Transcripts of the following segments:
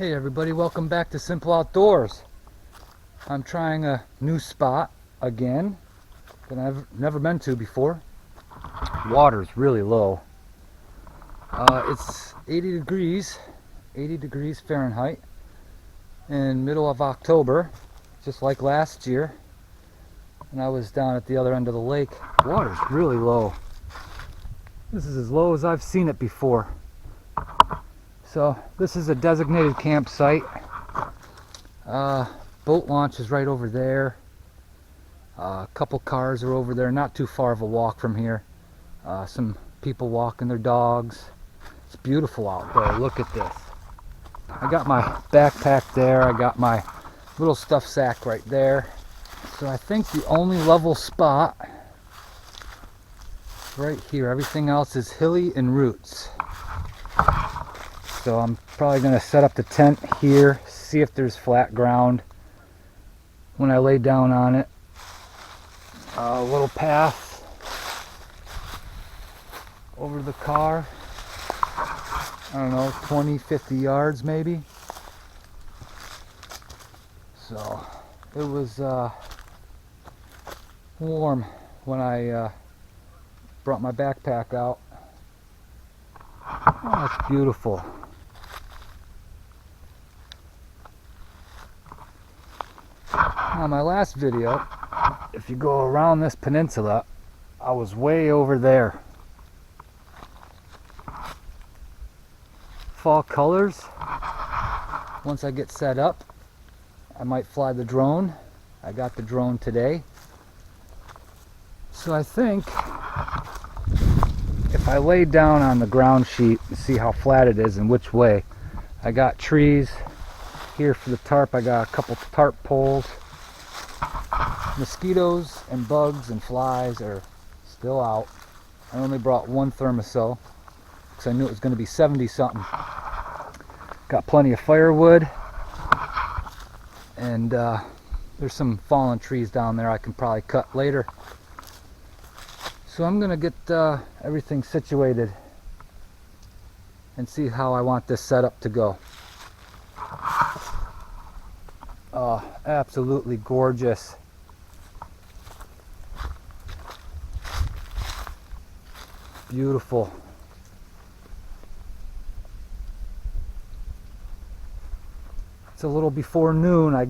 Hey everybody, welcome back to Simple Outdoors. I'm trying a new spot again that I've never been to before. Water's really low. It's 80 degrees Fahrenheit in middle of October, just like last year. And I was down at the other end of the lake. Water's really low. This is as low as I've seen it before. So this is a designated campsite. Boat launch is right over there. A couple cars are over there, not too far of a walk from here. Some people walking their dogs. It's beautiful out there. Look at this. I got my backpack there. I got my little stuff sack right there. So I think the only level spot is right here. Everything else is hilly and roots. So I'm probably going to set up the tent here, see if there's flat ground when I lay down on it. A little path over the car. I don't know, 20, 50 yards maybe. So it was warm when I brought my backpack out. Oh, it's beautiful. Now my last video, if you go around this peninsula, I was way over there. Fall colors. Once I get set up, I might fly the drone. I got the drone today. So I think if I lay down on the ground sheet and see how flat it is and which way, I got trees here for the tarp. I got a couple tarp poles. Mosquitoes and bugs and flies are still out. I only brought one thermosol because I knew it was going to be 70 something. Got plenty of firewood, and there's some fallen trees down there I can probably cut later. So I'm going to get everything situated and see how I want this setup to go. Oh, absolutely gorgeous. Beautiful. It's a little before noon. I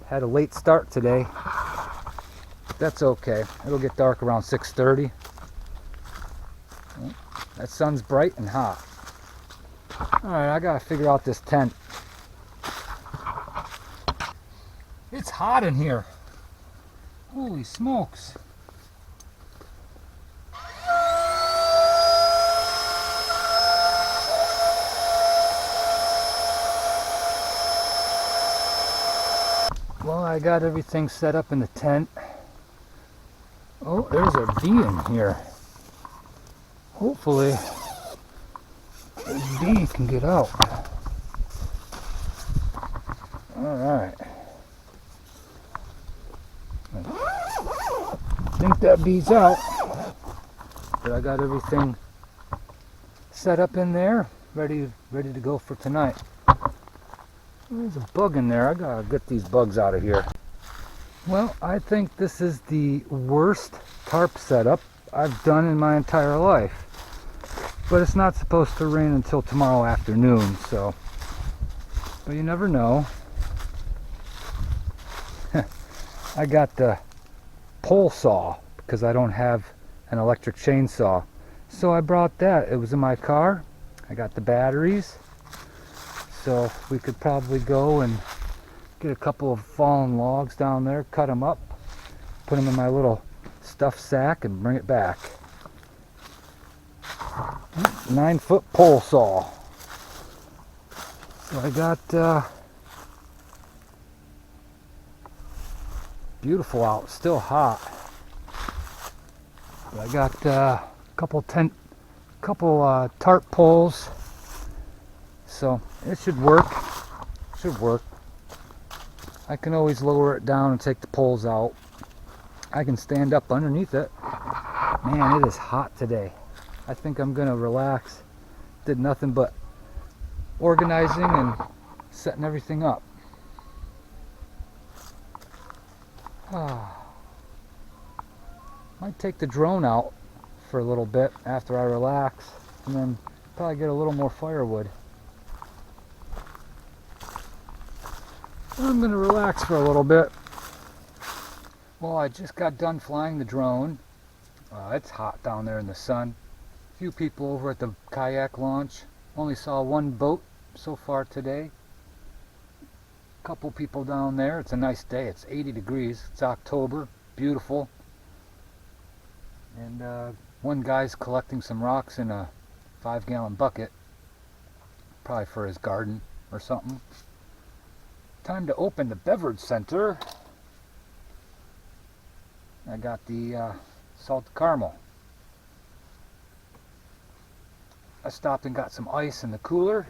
had a late start today. That's okay. It'll get dark around 6:30. That sun's bright and hot. Alright, I gotta figure out this tent. It's hot in here. Holy smokes. Well, I got everything set up in the tent. Oh, there's a bee in here. Hopefully, this bee can get out. Alright. I think that bee's out. But I got everything set up in there, ready to go for tonight. There's a bug in there. I gotta get these bugs out of here. Well, I think this is the worst tarp setup I've done in my entire life. But it's not supposed to rain until tomorrow afternoon, so. But you never know. I got the pole saw because I don't have an electric chainsaw. So I brought that. It was in my car. I got the batteries. So we could probably go and get a couple of fallen logs down there, cut them up, put them in my little stuff sack and bring it back. 9-foot pole saw. So I got beautiful out, still hot. But I got a couple tarp poles. So it should work. I can always lower it down and take the poles out. I can stand up underneath it. Man, it is hot today. I think I'm gonna relax. Did nothing but organizing and setting everything up. Might take the drone out for a little bit after I relax, and then probably get a little more firewood. I'm gonna relax for a little bit. Well, I just got done flying the drone. It's hot down there in the sun. A few people over at the kayak launch. Only saw one boat so far today. A couple people down there. It's a nice day. It's 80 degrees. It's October. Beautiful. And one guy's collecting some rocks in a 5-gallon bucket. Probably for his garden or something. Time to open the beverage center. I got the salted caramel. I stopped and got some ice in the cooler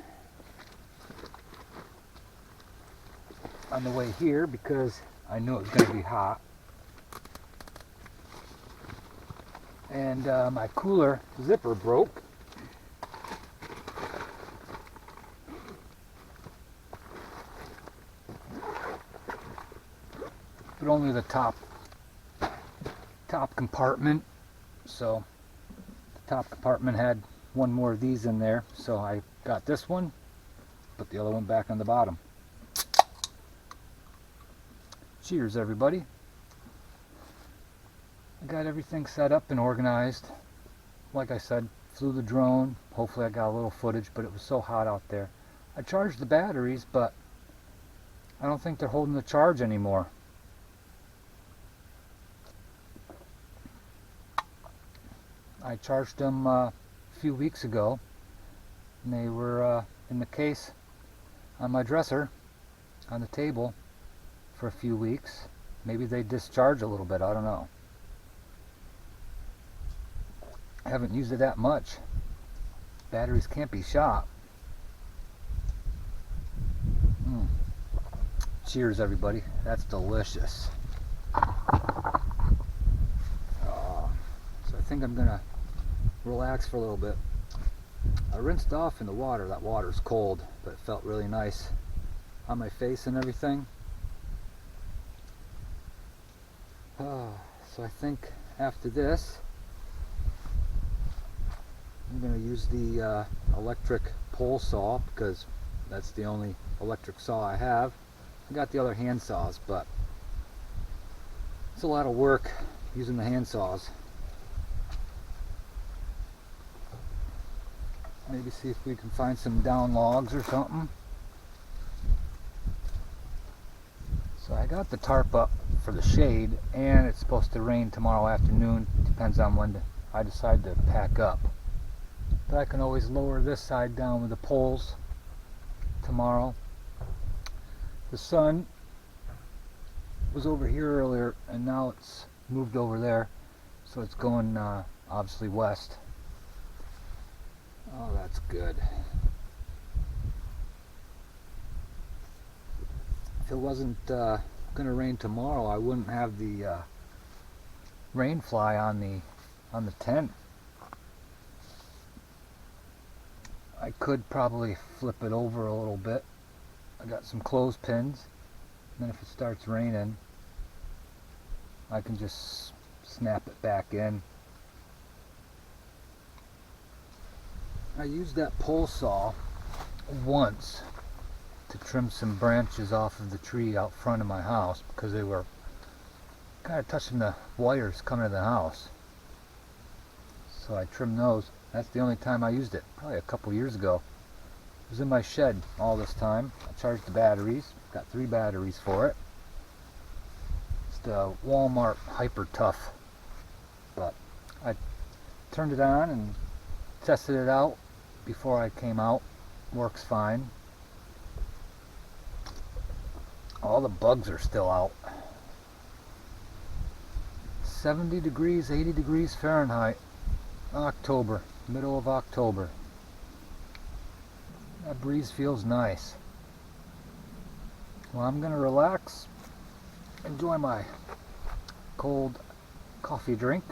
on the way here because I knew it was going to be hot. And my cooler zipper broke. But only the top compartment, so the top compartment had one more of these in there, so I got this one, put the other one back on the bottom. Cheers, everybody. I got everything set up and organized. Like I said, flew the drone. Hopefully I got a little footage, but it was so hot out there. I charged the batteries, but I don't think they're holding the charge anymore. I charged them a few weeks ago, and they were in the case on my dresser on the table for a few weeks. Maybe they discharge a little bit, I don't know. I haven't used it that much. Batteries can't be shot. Cheers, everybody. That's delicious. So I think I'm gonna relax for a little bit. I rinsed off in the water. That water's cold, but it felt really nice on my face and everything. So I think after this I'm going to use the electric pole saw because that's the only electric saw I have. I got the other hand saws, but it's a lot of work using the hand saws. Maybe see if we can find some down logs or something. So I got the tarp up for the shade, and it's supposed to rain tomorrow afternoon. Depends on when I decide to pack up. But I can always lower this side down with the poles tomorrow. The sun was over here earlier, and now it's moved over there, so it's going obviously west. Oh, that's good. If it wasn't going to rain tomorrow, I wouldn't have the rain fly on the tent. I could probably flip it over a little bit. I got some clothespins, and then if it starts raining, I can just snap it back in. I used that pole saw once to trim some branches off of the tree out front of my house because they were kind of touching the wires coming to the house. So I trimmed those. That's the only time I used it, probably a couple years ago. It was in my shed all this time. I charged the batteries, got 3 batteries for it. It's the Walmart Hyper Tough, but I turned it on and tested it out before I came out. Works fine. All the bugs are still out. 70 degrees, 80 degrees Fahrenheit. October, middle of October. That breeze feels nice. Well, I'm gonna relax, enjoy my cold coffee drink,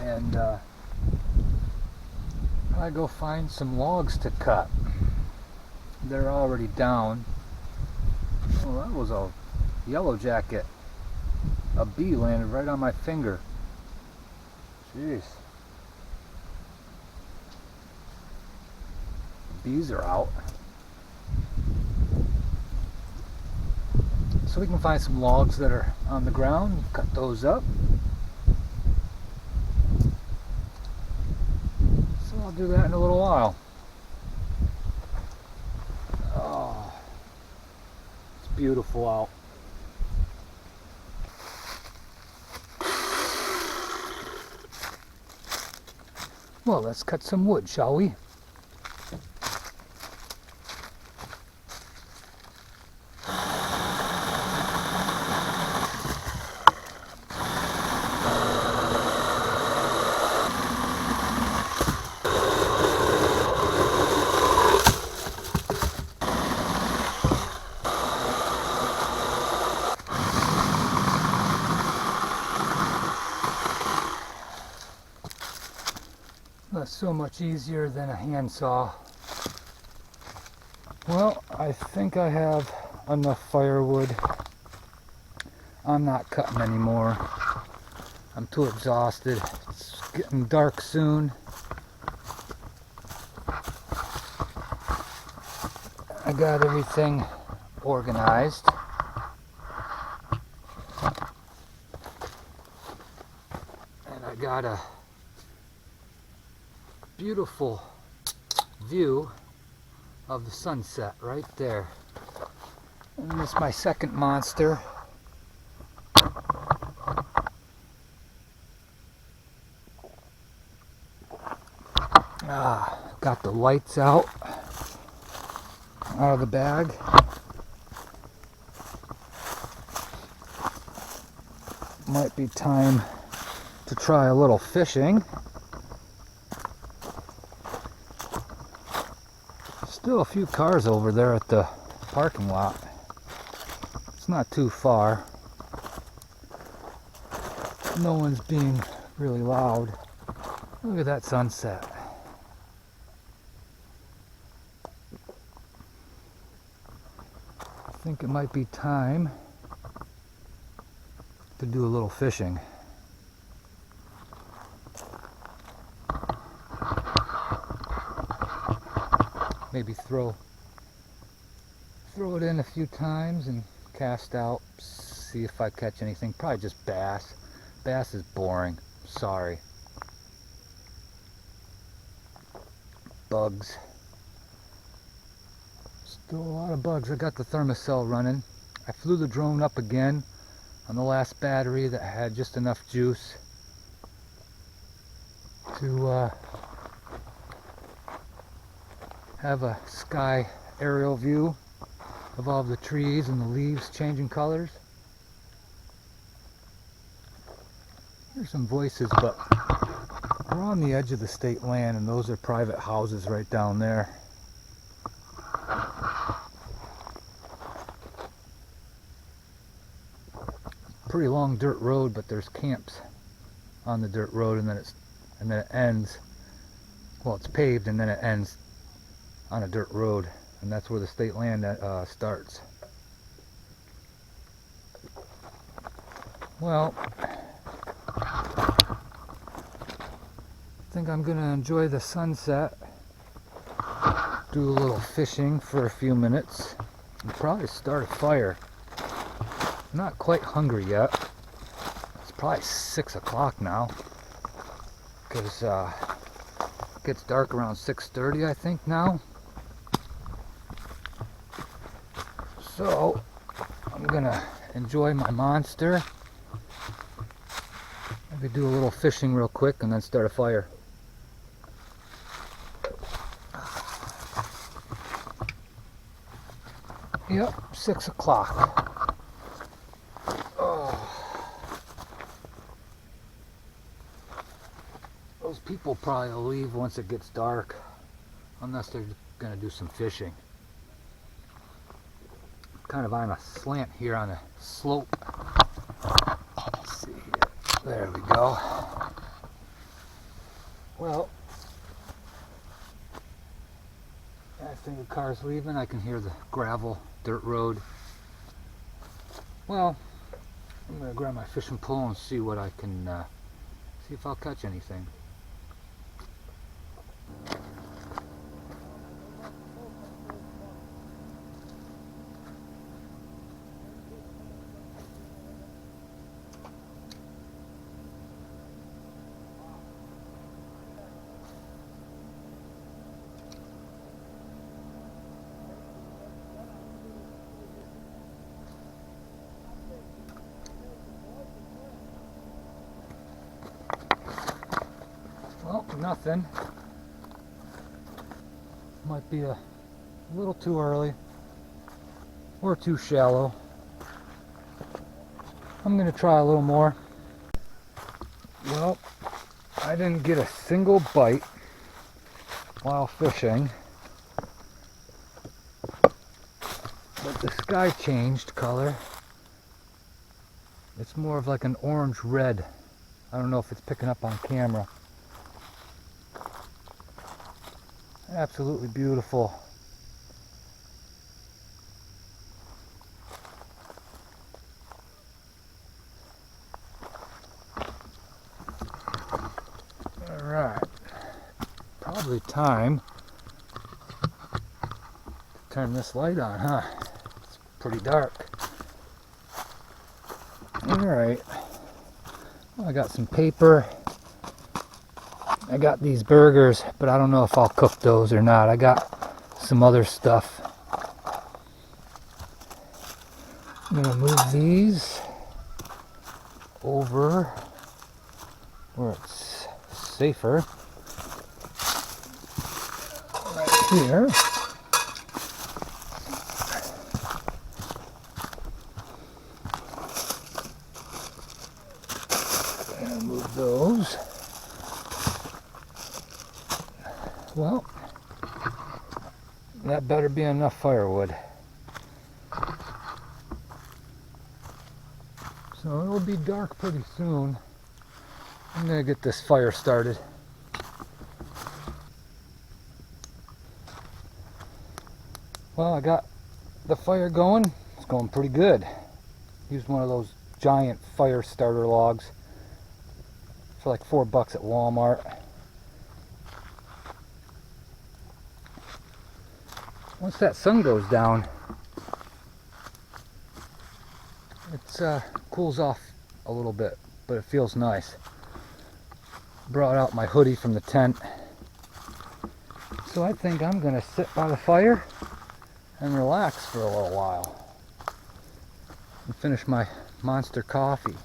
and I go find some logs to cut. They're already down. Oh, that was a yellow jacket. A bee landed right on my finger. Jeez. Bees are out. So we can find some logs that are on the ground, cut those up. So I'll do that in a little while. Oh, it's beautiful out. Well, let's cut some wood, shall we? That's so much easier than a handsaw. Well, I think I have enough firewood. I'm not cutting anymore. I'm too exhausted. It's getting dark soon. I got everything organized. And I got a beautiful view of the sunset right there. And this is my second monster. Got the lights out of the bag. Might be time to try a little fishing. Still a few cars over there at the parking lot. It's not too far. No one's being really loud. Look at that sunset. I think it might be time to do a little fishing. Maybe throw it in a few times and cast out, see if I catch anything. Probably just bass. Bass is boring. Sorry. Bugs. Still a lot of bugs. I got the thermocell running. I flew the drone up again on the last battery that had just enough juice to have a sky aerial view of all the trees and the leaves changing colors. Here's some voices, but we're on the edge of the state land and those are private houses right down there. Pretty long dirt road, but there's camps on the dirt road, and then it ends. Well, it's paved and then it ends on a dirt road, and that's where the state land starts. Well, I think I'm gonna enjoy the sunset, do a little fishing for a few minutes, and probably start a fire. I'm not quite hungry yet. It's probably 6 o'clock now, because it gets dark around 6:30, I think, now. So I'm gonna enjoy my monster. Maybe do a little fishing real quick and then start a fire. Yep, 6 o'clock. Oh. Those people probably will leave once it gets dark, unless they're gonna do some fishing. Kind of on a slant here on a slope. Let's see here. There we go. Well, Nothing of cars leaving. I can hear the gravel, dirt road. Well, I'm gonna grab my fishing pole and see what I can, see if I'll catch anything. Well, nothing. Might be a little too early or too shallow. I'm gonna try a little more. Well, I didn't get a single bite while fishing, but the sky changed color. It's more of like an orange red. I don't know if it's picking up on camera. Absolutely beautiful. All right, probably time to turn this light on, huh? It's pretty dark. All right, well, I got some paper. I got these burgers, but I don't know if I'll cook those or not. I got some other stuff. I'm gonna move these over where it's safer. Right here. And move those. Well, that better be enough firewood. So it'll be dark pretty soon. I'm gonna get this fire started. Well, I got the fire going. It's going pretty good. Used one of those giant fire starter logs for like $4 at Walmart. Once that sun goes down, it cools off a little bit, but it feels nice. Brought out my hoodie from the tent. So I think I'm gonna sit by the fire and relax for a little while and finish my monster coffee.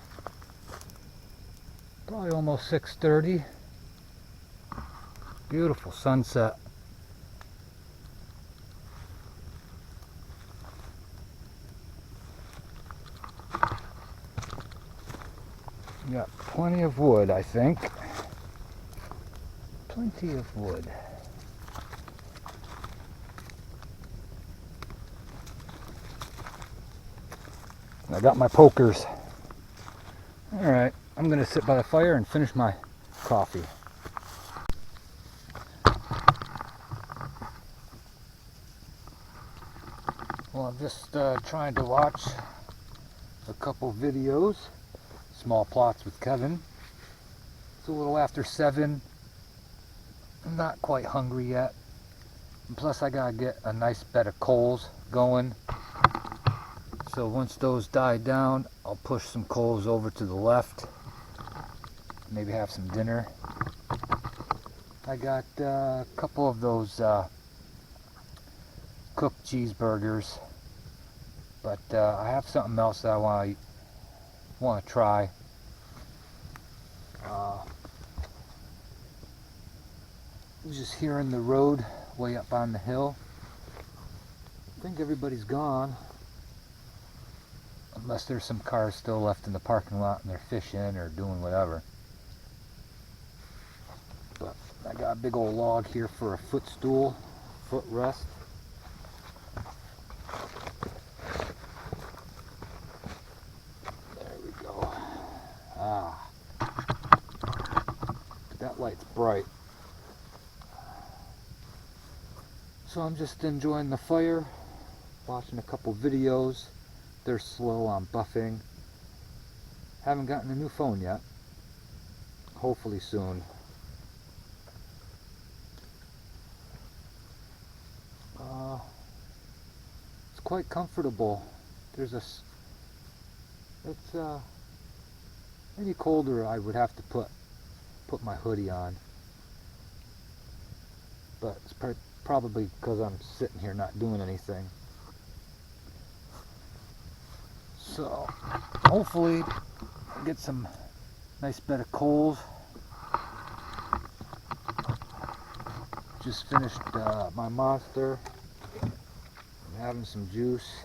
Probably almost 6:30. Beautiful sunset. Got plenty of wood, I think. Plenty of wood. I got my pokers. Alright, I'm gonna sit by the fire and finish my coffee. Well, I'm just trying to watch a couple videos. Small plots with Kevin. It's a little after 7. I'm not quite hungry yet. And plus I gotta get a nice bed of coals going. So once those die down, I'll push some coals over to the left. Maybe have some dinner. I got a couple of those cooked cheeseburgers. But I have something else that I want to try. Just hearing the road way up on the hill. I think everybody's gone, unless there's some cars still left in the parking lot and they're fishing or doing whatever. But I got a big old log here for a footstool, footrest. There we go. Ah, that light's bright. So I'm just enjoying the fire, watching a couple videos. They're slow on buffing. Haven't gotten a new phone yet. Hopefully soon. It's quite comfortable. It's any colder I would have to put my hoodie on. But it's probably because I'm sitting here not doing anything. So hopefully I'll get some nice bed of coals. Just finished my monster. I'm having some juice.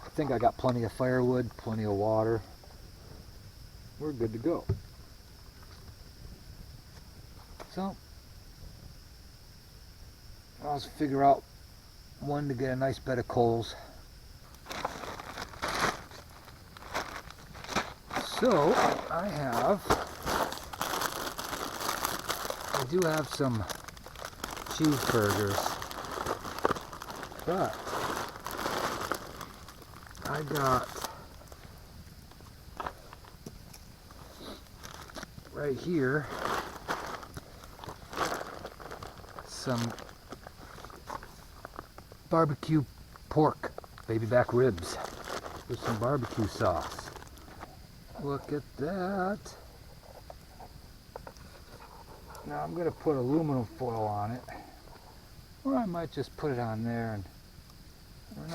I think I got plenty of firewood, plenty of water. We're good to go. So I'll figure out when to get a nice bed of coals. So I do have some cheeseburgers, but I got right here some barbecue pork, baby back ribs with some barbecue sauce. Look at that. Now I'm going to put aluminum foil on it, or I might just put it on there and I don't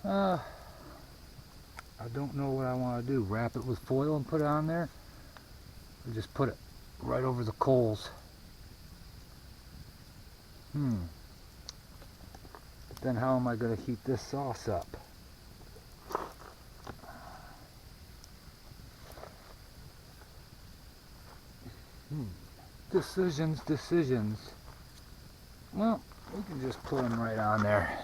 know. I don't know what I want to do. Wrap it with foil and put it on there, or just put it right over the coals. But then how am I going to heat this sauce up? Decisions. Well, we can just put them right on there.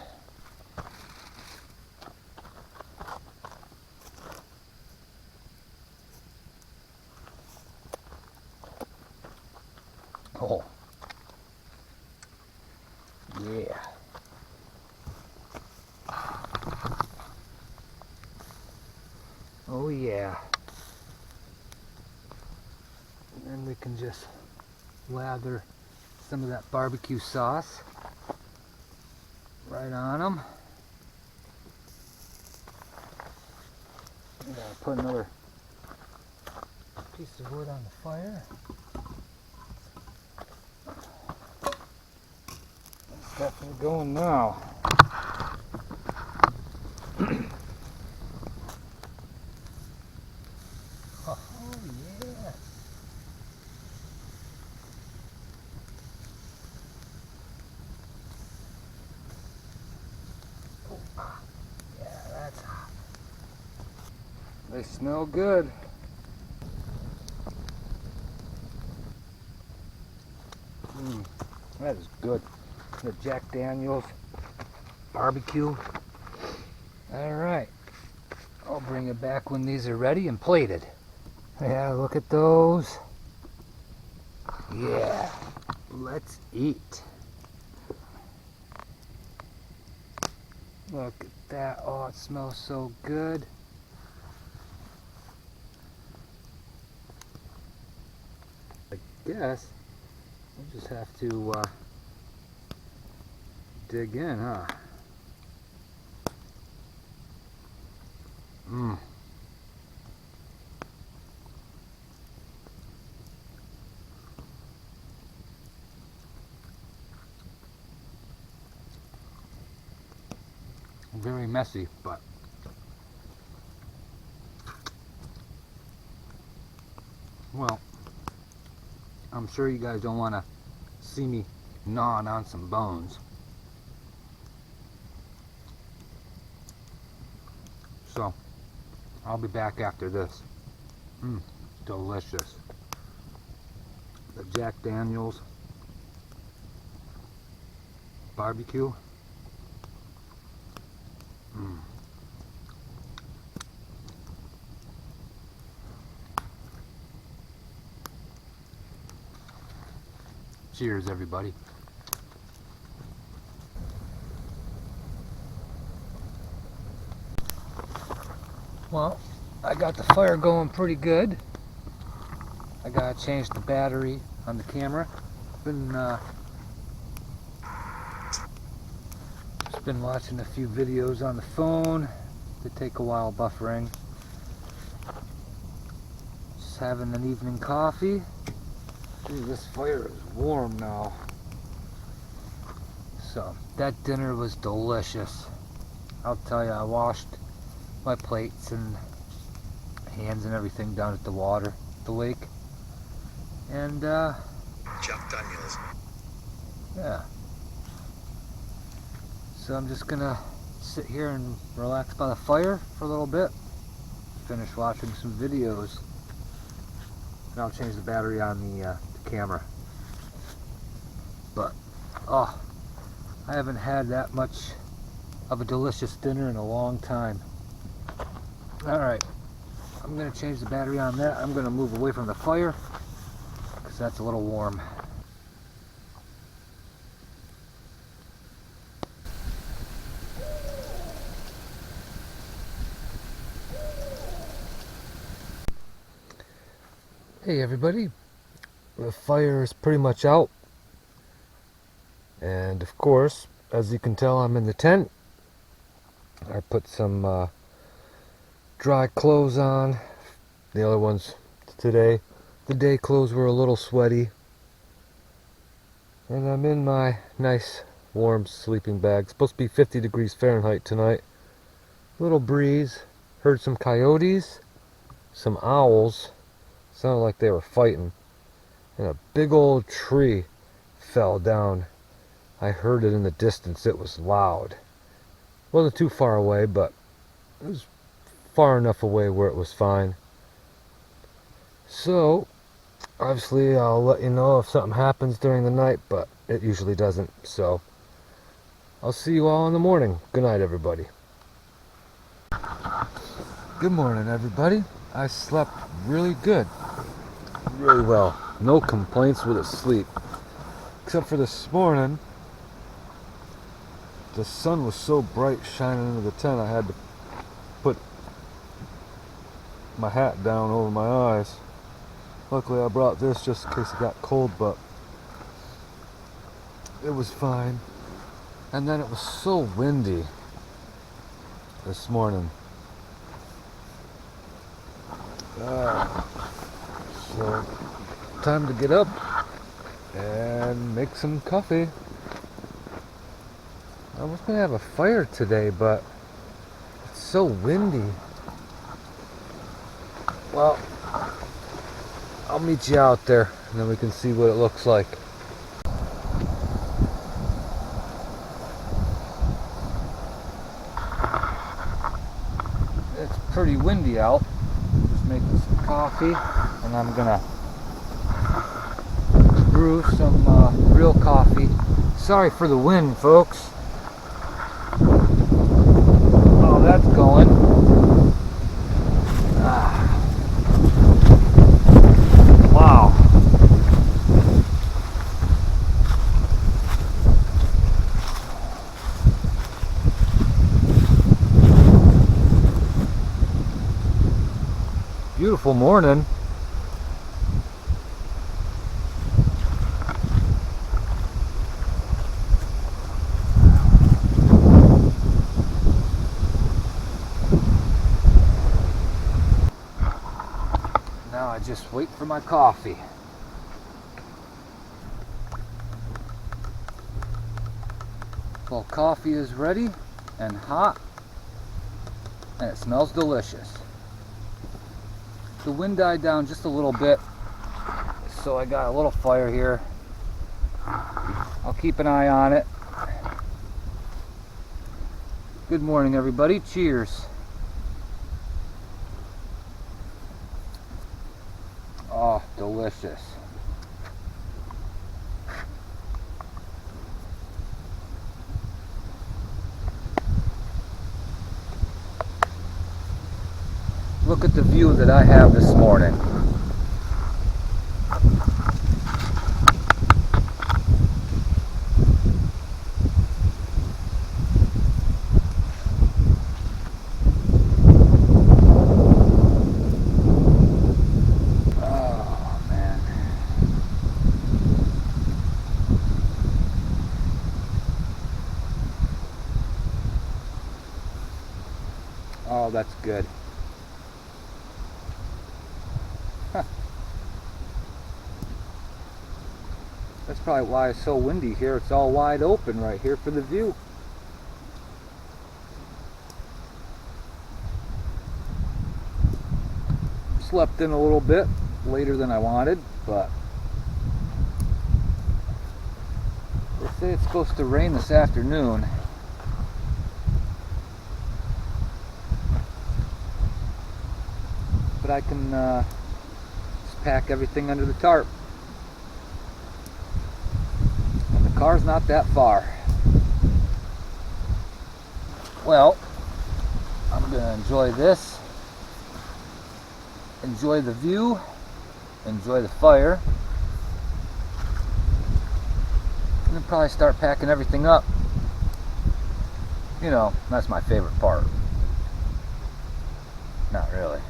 Oh, yeah. Oh, yeah. And then we can just lather some of that barbecue sauce right on them. I'm gonna put another piece of wood on the fire. It's definitely going now. Oh yeah. Yeah, that's hot. They smell good. That is good. The Jack Daniels barbecue. Alright. I'll bring it back when these are ready and plated. Yeah, look at those. Yeah. Let's eat. Look at that. Oh, it smells so good. I guess we'll just have to dig in, huh? Very messy, but well, I'm sure you guys don't want to see me gnawing on some bones. So I'll be back after this. Delicious. The Jack Daniels barbecue. Cheers, everybody. Well, I got the fire going pretty good. I gotta change the battery on the camera. Just been watching a few videos on the phone. They take a while buffering. Just having an evening coffee. Gee, this fire is warm now. So, that dinner was delicious. I'll tell you, I washed my plates and hands and everything down at the lake. And, Jack Daniels. Yeah. So I'm just gonna sit here and relax by the fire for a little bit. Finish watching some videos. And I'll change the battery on the camera. But, oh, I haven't had that much of a delicious dinner in a long time. Alright, I'm going to change the battery on that. I'm going to move away from the fire because that's a little warm. Hey everybody, the fire is pretty much out, and of course, as you can tell, I'm in the tent. I put some dry clothes on. The other ones today, the day clothes were a little sweaty, and I'm in my nice warm sleeping bag. It's supposed to be 50 degrees Fahrenheit tonight. Little breeze. Heard some coyotes, some owls. Sounded like they were fighting, and a big old tree fell down. I heard it in the distance. It was loud. Wasn't too far away, but it was far enough away where it was fine. So obviously I'll let you know if something happens during the night, but it usually doesn't. So I'll see you all in the morning. Good night, everybody. Good morning, everybody. I slept really good, really well. No complaints with the sleep, except for this morning. The sun was so bright shining into the tent, I had to put my hat down over my eyes. Luckily I brought this just in case it got cold, but it was fine. And then it was so windy this morning. So time to get up and make some coffee. I was gonna have a fire today, but it's so windy. Well, I'll meet you out there and then we can see what it looks like. It's pretty windy out. Making some coffee, and I'm gonna brew some real coffee. Sorry for the wind, folks. Oh, that's going. Wow. Beautiful morning. Now I just wait for my coffee. Well, coffee is ready and hot, and it smells delicious. The wind died down just a little bit, so I got a little fire here. I'll keep an eye on it. Good morning, everybody. Cheers. Oh, delicious. Look at the view that I have this morning. that's good. Huh. That's probably why it's so windy here. It's all wide open right here for the view. Slept in a little bit later than I wanted, but they say it's supposed to rain this afternoon. But I can just pack everything under the tarp. And the car's not that far. Well, I'm going to enjoy this. Enjoy the view. Enjoy the fire. And then probably start packing everything up. You know, that's my favorite part. Not really.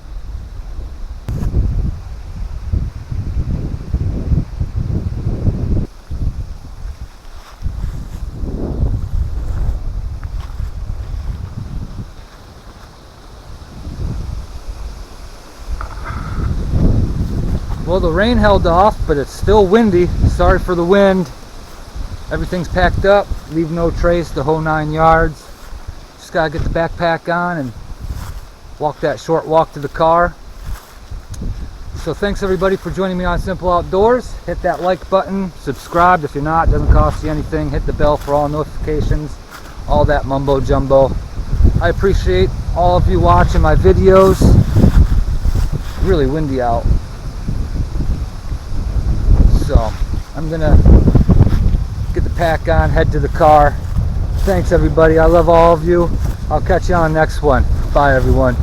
Well, the rain held off, but it's still windy. Sorry for the wind. Everything's packed up. Leave no trace, the whole 9 yards. Just gotta get the backpack on and walk that short walk to the car. So thanks everybody for joining me on Simple Outdoors. Hit that like button, subscribe if you're not, it doesn't cost you anything. Hit the bell for all notifications, all that mumbo jumbo. I appreciate all of you watching my videos. Really windy out. So I'm gonna get the pack on, head to the car. Thanks everybody, I love all of you. I'll catch you on the next one. Bye everyone.